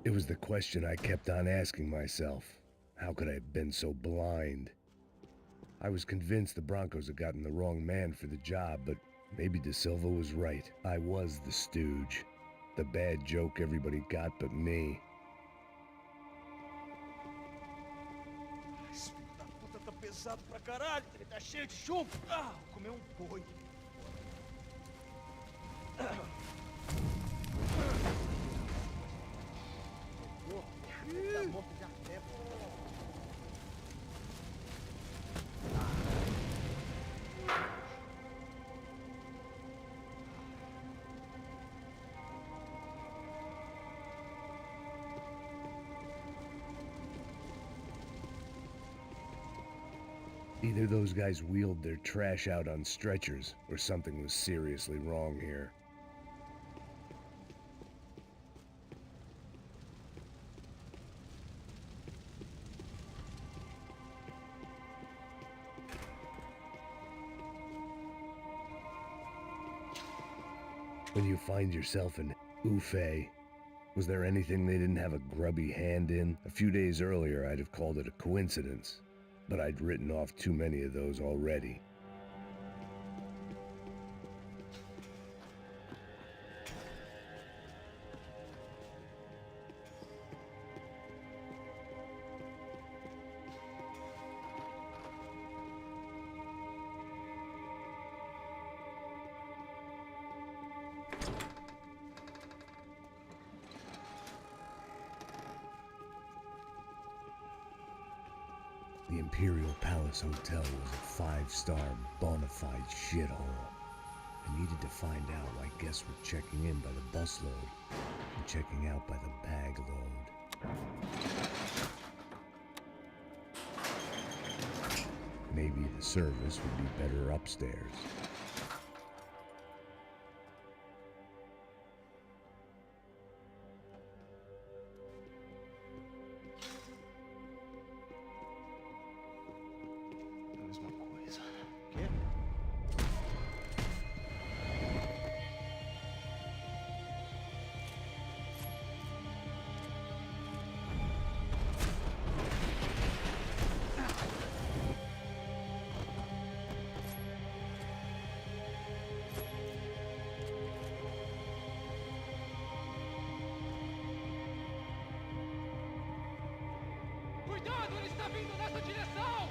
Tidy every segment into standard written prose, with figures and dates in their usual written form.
It was the question I kept on asking myself. How could I have been so blind? I was convinced the Broncos had gotten the wrong man for the job, but maybe De Silva was right. I was the stooge. The bad joke everybody got but me. Esse filho da puta tá pesado pra caralho, ele tá cheio de chumbo. Ah, vou comer um boi. Tá morto já tempo. Either those guys wheeled their trash out on stretchers, or something was seriously wrong here. When you find yourself in Ufe, was there anything they didn't have a grubby hand in? A few days earlier, I'd have called it a coincidence, but I'd written off too many of those already. The Imperial Palace Hotel was a 5-star bona fide shithole. I needed to find out why guests were checking in by the busload and checking out by the bag load. Maybe the service would be better upstairs. Cuidado, ele está vindo nessa direção!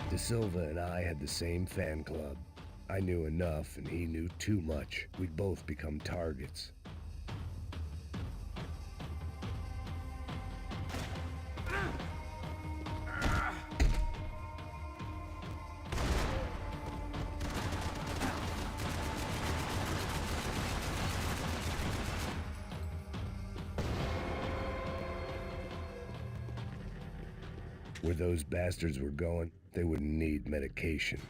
De Silva and I had the same fan club. I knew enough and he knew too much. We'd both become targets. Where those bastards were going, they wouldn't need medication.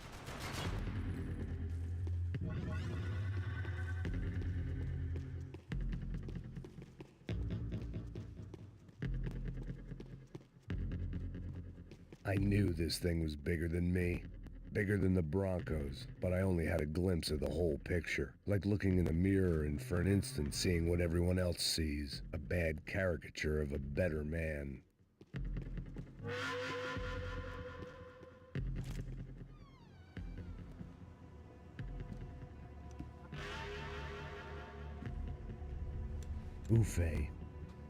I knew this thing was bigger than me, bigger than the Broncos, but I only had a glimpse of the whole picture, like looking in a mirror and for an instant seeing what everyone else sees, a bad caricature of a better man. Ufe,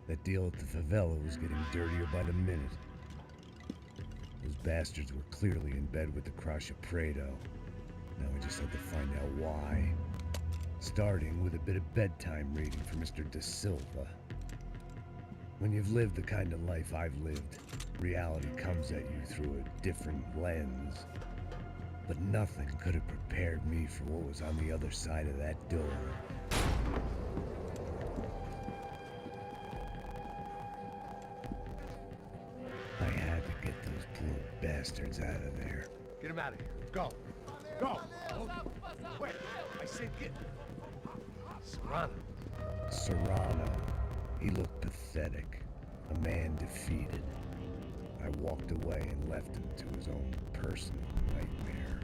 that deal at the favela was getting dirtier by the minute. Those bastards were clearly in bed with the Crusher Prado. Now I just had to find out why. Starting with a bit of bedtime reading for Mr. De Silva. When you've lived the kind of life I've lived, reality comes at you through a different lens. But nothing could have prepared me for what was on the other side of that door. I had to get those poor bastards out of there. Get him out of here. Go. Go. Wait. I said get... Serrano. Serrano. He looked pathetic. A man defeated. I walked away and left him to his own personal nightmare.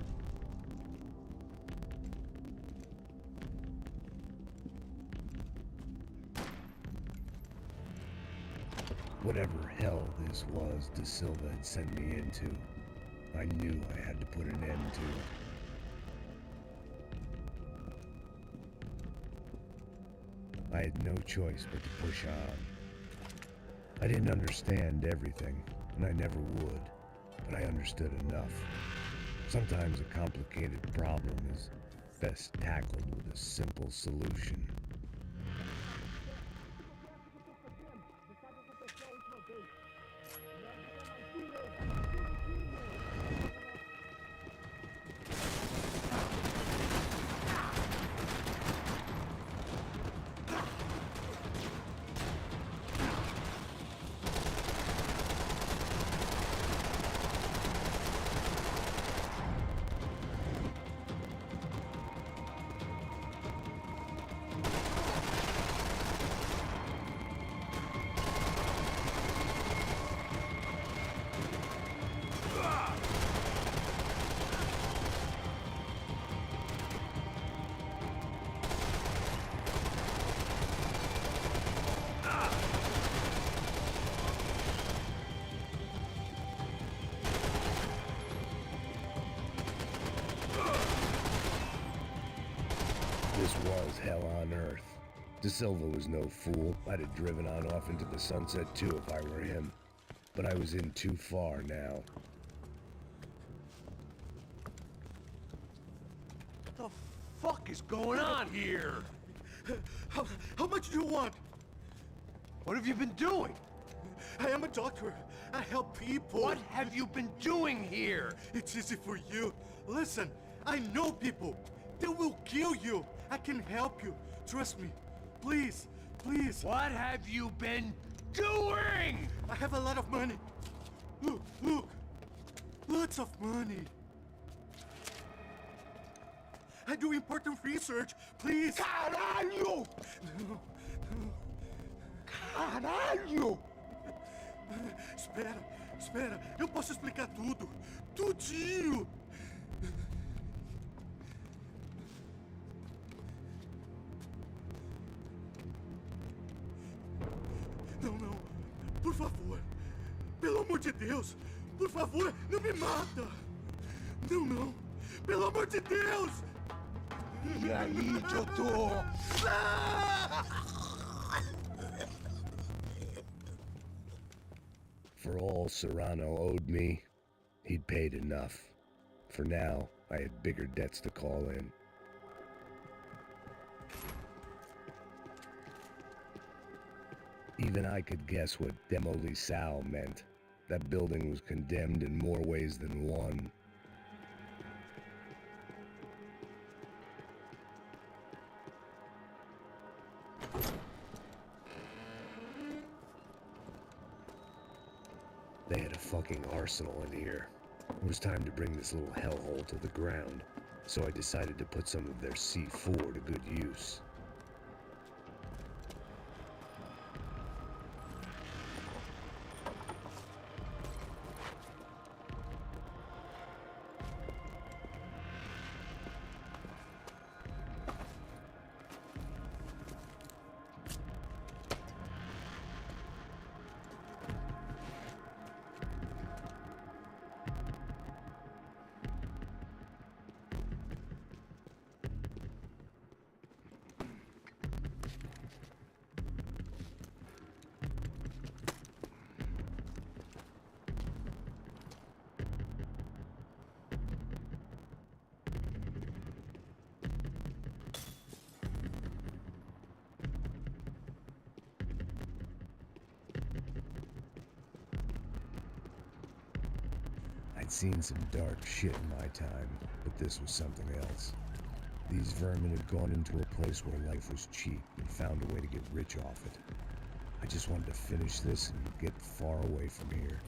Whatever hell this was De Silva had sent me into, I knew I had to put an end to it. I had no choice but to push on. I didn't understand everything, and I never would, but I understood enough. Sometimes a complicated problem is best tackled with a simple solution. This was hell on earth. De Silva was no fool. I'd have driven on off into the sunset too if I were him. But I was in too far now. What the fuck is going on here? How much do you want? What have you been doing? I am a doctor. I help people. What have you been doing here? It's easy for you. Listen, I know people. They will kill you. I can help you. Trust me. Please, please. What have you been doing? I have a lot of money. Look, look. Lots of money. I do important research. Please. Caralho! No, no. Caralho! Espera, espera. Eu posso explicar tudo. Tudinho. Não, não. Por favor. Pelo amor de Deus. Por favor, não me mata. Não, não. Pelo amor de Deus. E aí, doutor? For all Serrano owed me, he'd paid enough. For now, I had bigger debts to call in. Even I could guess what Demolisal meant. That building was condemned in more ways than one. They had a fucking arsenal in here. It was time to bring this little hellhole to the ground, so I decided to put some of their C4 to good use. I'd seen some dark shit in my time, but this was something else. These vermin had gone into a place where life was cheap and found a way to get rich off it. I just wanted to finish this and get far away from here.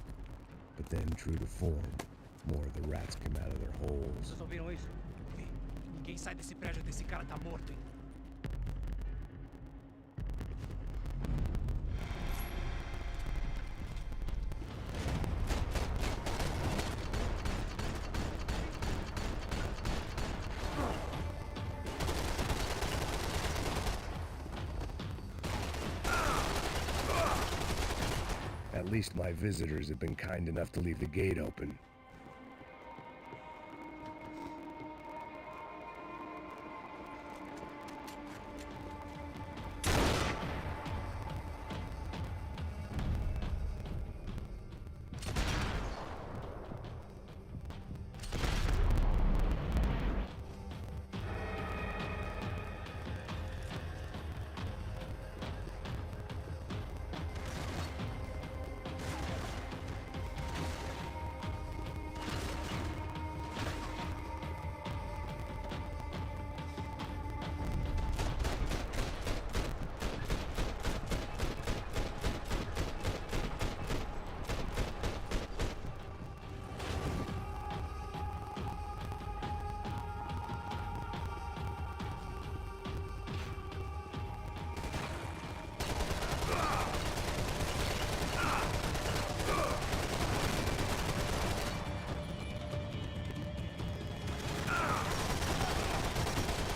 But then, true to form, more of the rats came out of their holes. Vocês ouviram isso? Ei, ninguém sai desse prédio desse cara tá morto, hein? At least my visitors have been kind enough to leave the gate open.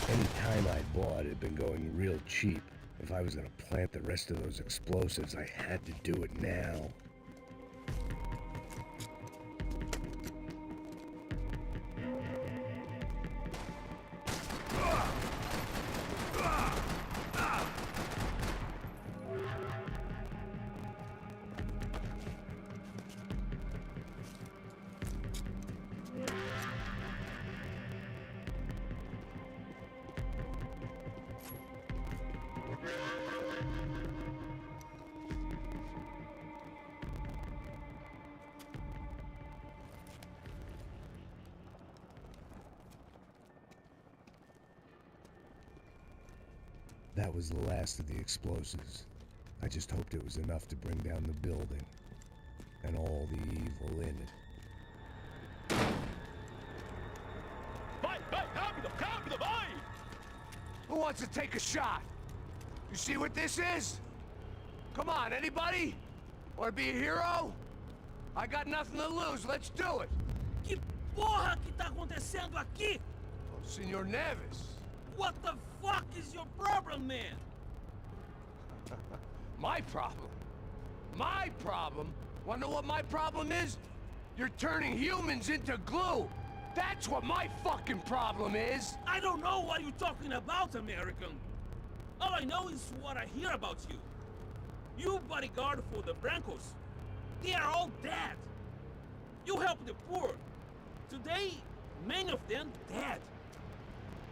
Any time I bought had been going real cheap. If I was gonna plant the rest of those explosives, I had to do it now. That was the last of the explosives. I just hoped it was enough to bring down the building and all the evil in it. Vai, vai, rápido, rápido, vai! Who wants to take a shot? You see what this is? Come on, anybody? Want to be a hero? I got nothing to lose, let's do it! Que porra que tá acontecendo aqui? Oh, Senor Neves. What the fuck is your problem, man? My problem? My problem? Wanna know what my problem is? You're turning humans into glue! That's what my fucking problem is! I don't know what you're talking about, American. All I know is what I hear about you. You bodyguard for the Brancos. They are all dead. You help the poor. Today, many of them dead.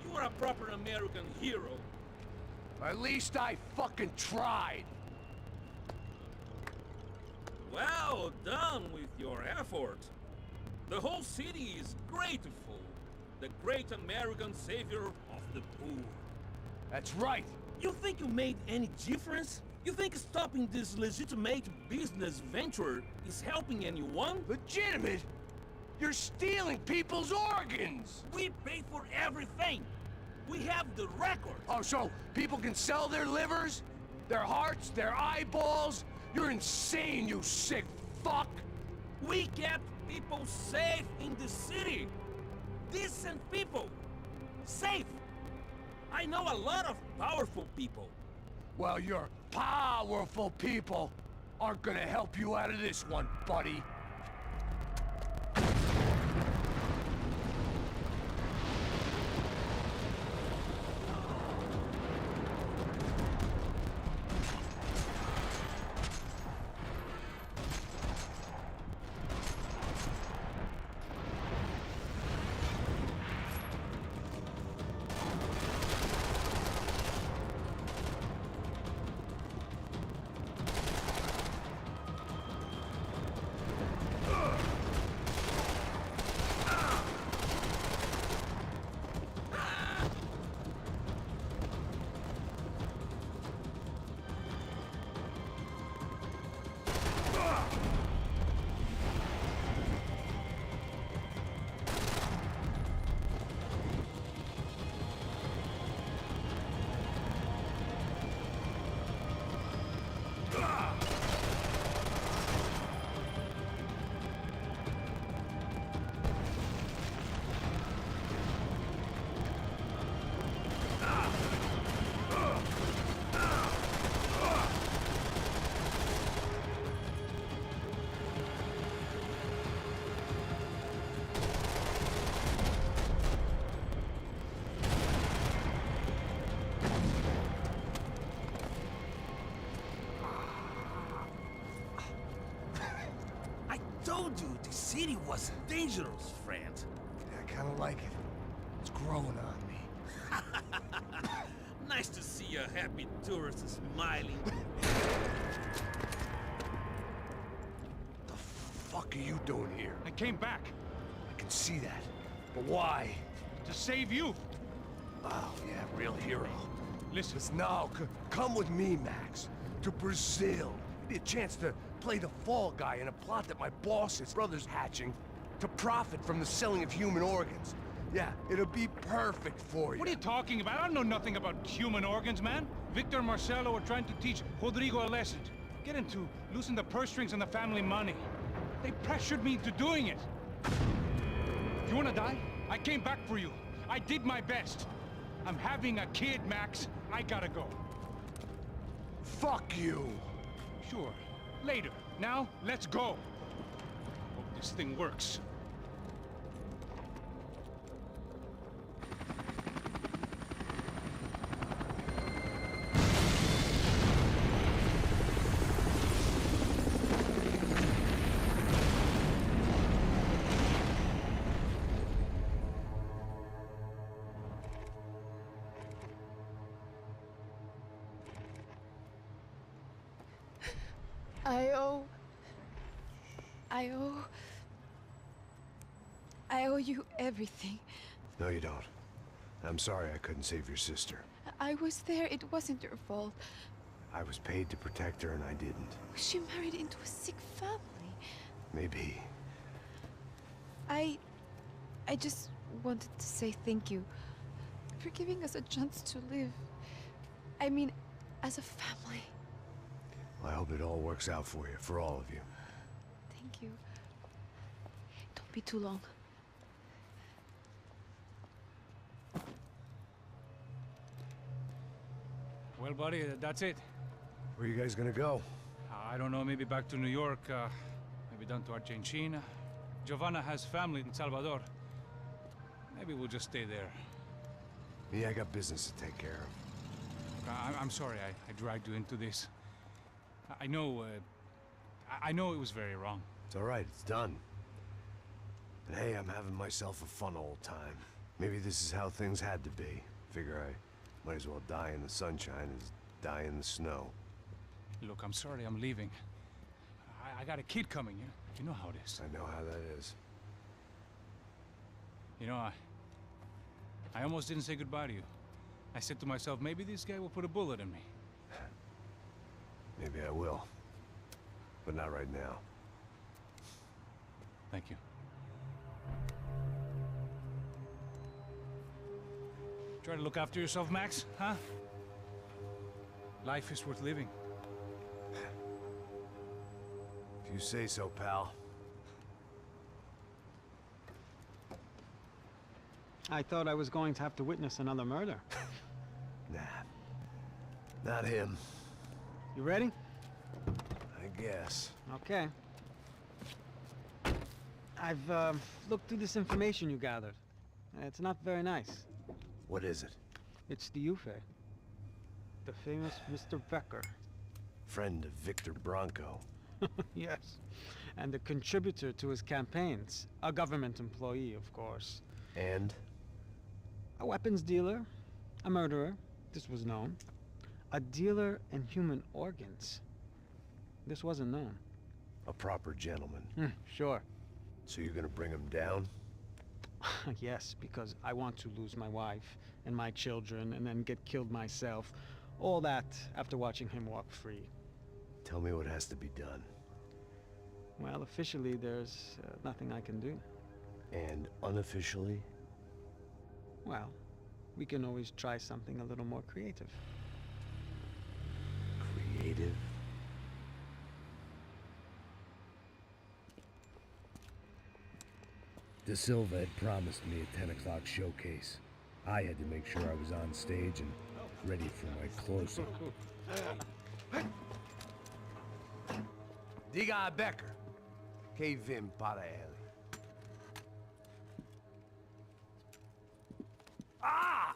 You are a proper American hero. At least I fucking tried! Well done with your effort. The whole city is grateful. The great American savior of the poor. That's right! You think you made any difference? You think stopping this legitimate business venture is helping anyone? Legitimate? You're stealing people's organs! We pay for everything. We have the record. Oh, so people can sell their livers? Their hearts? Their eyeballs? You're insane, you sick fuck! We kept people safe in the city. Decent people. Safe. I know a lot of powerful people. Well, your powerful people aren't gonna help you out of this one, buddy. I told you the city was dangerous, friend. I kinda like it. It's growing on me. Nice to see a happy tourist smiling. The fuck are you doing here? I came back I can see that. But why? to save you. Oh, yeah, real hero. Listen, No, come with me, Max. To Brazil. Give me a chance to play the fall guy in a plot that my boss's brother's hatching to profit from the selling of human organs. Yeah, it'll be perfect for you. what are you talking about? I don't know nothing about human organs, man. Victor and Marcelo are trying to teach Rodrigo a lesson. Get him to loosen the purse strings on the family money. They pressured me into doing it. You wanna die? I came back for you. I did my best. I'm having a kid, Max. I gotta go. Fuck you. Sure. Later. Now, let's go. Hope this thing works. I owe you everything. No, you don't. I'm sorry I couldn't save your sister. I was there. It wasn't your fault. I was paid to protect her and I didn't. She married into a sick family. Maybe. I just wanted to say thank you for giving us a chance to live. I mean, as a family. I hope it all works out for you, for all of you. Thank you. Don't be too long. Well, buddy, that's it. Where are you guys gonna go? I don't know, maybe back to New York, maybe down to Argentina. Giovanna has family in Salvador. Maybe we'll just stay there. Me, I got business to take care of. Look, I'm sorry I dragged you into this. I know it was very wrong. It's all right, it's done. And hey, I'm having myself a fun old time. Maybe this is how things had to be. Figure I might as well die in the sunshine as die in the snow. Look, I'm sorry I'm leaving. I got a kid coming, you know how it is. I know how that is. You know, I almost didn't say goodbye to you. I said to myself, maybe this guy will put a bullet in me. Maybe I will. But not right now. Thank you. Try to look after yourself, Max, huh? Life is worth living. If you say so, pal. I thought I was going to have to witness another murder. Nah. Not him. You ready? I guess. Okay. I've looked through this information you gathered. It's not very nice. What is it? It's the Ufe. The famous Mr. Becker. Friend of Victor Bronco. Yes. And a contributor to his campaigns. A government employee, of course. And? A weapons dealer. A murderer. This was known. A dealer in human organs. This wasn't known. A proper gentleman. Sure. So you're gonna bring him down? Yes, because I want to lose my wife and my children and then get killed myself. All that after watching him walk free. Tell me what has to be done. Well, officially, there's nothing I can do. And unofficially? Well, we can always try something a little more creative. Creative? De Silva had promised me a 10 o'clock showcase. I had to make sure I was on stage and ready for my close-up. Diga a Becker. Que vim para ele. Ah!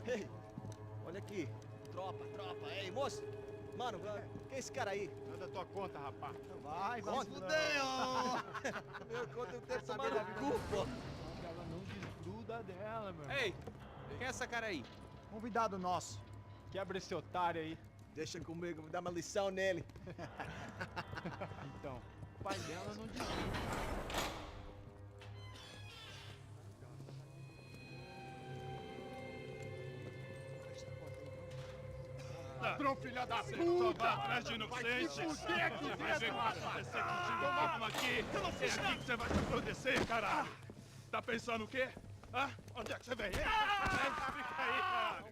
Ei, olha aqui. Tropa, tropa. Ei, moço. Mano, quem é esse cara aí? Manda tua conta, rapaz. Vai, fudeu! Meu conta eu tenho tomado cu, pô. Ela não desgruda dela, meu. Ei, quem é essa cara aí? Convidado nosso. Quebra esse otário aí. Deixa comigo, vou dar uma lição nele. Então, o pai dela não desgruda. Ladrão, filha da puta! Só vai atrás de inocente! Vai ver o que vai acontecer contigo! Vamos aqui! Eu não fiz nada! Que você vai se acontecer, caralho! Tá pensando o quê? Hã? Onde é que você vem? Fica aí, caralho!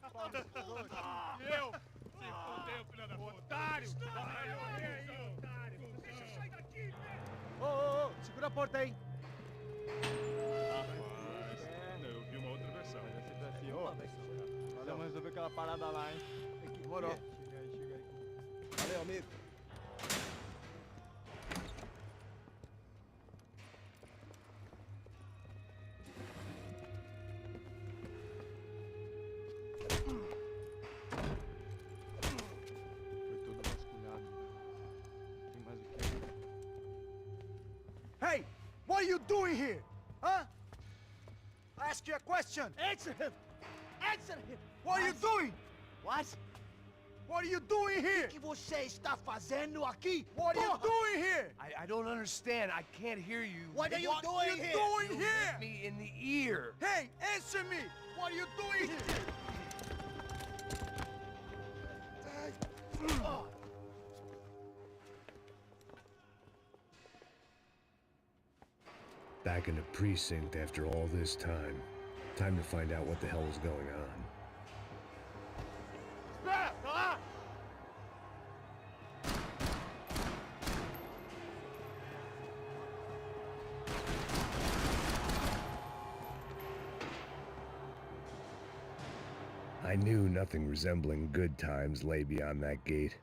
Eu? Se fodeu, filha da puta! Otário! Otário! Deixa eu sair daqui, Ô, segura a porta aí. Rapaz, eu vi uma outra versão. Vamos resolver aquela parada lá, hein? Demorou. Chega aí. Valeu, amigo. Foi todo vasculhado. Tem mais o que? Hey! What are you doing here? Huh? I ask you a question. Answer him! Answer him! What are you doing? What? What are you doing here? O que você está fazendo aqui? What are you doing here? I don't understand. I can't hear you. What are you What doing are you here? doing You here? hit me in the ear. Hey, answer me! What are you doing here? Back in the precinct after all this time. Time to find out what the hell was going on. I knew nothing resembling good times lay beyond that gate.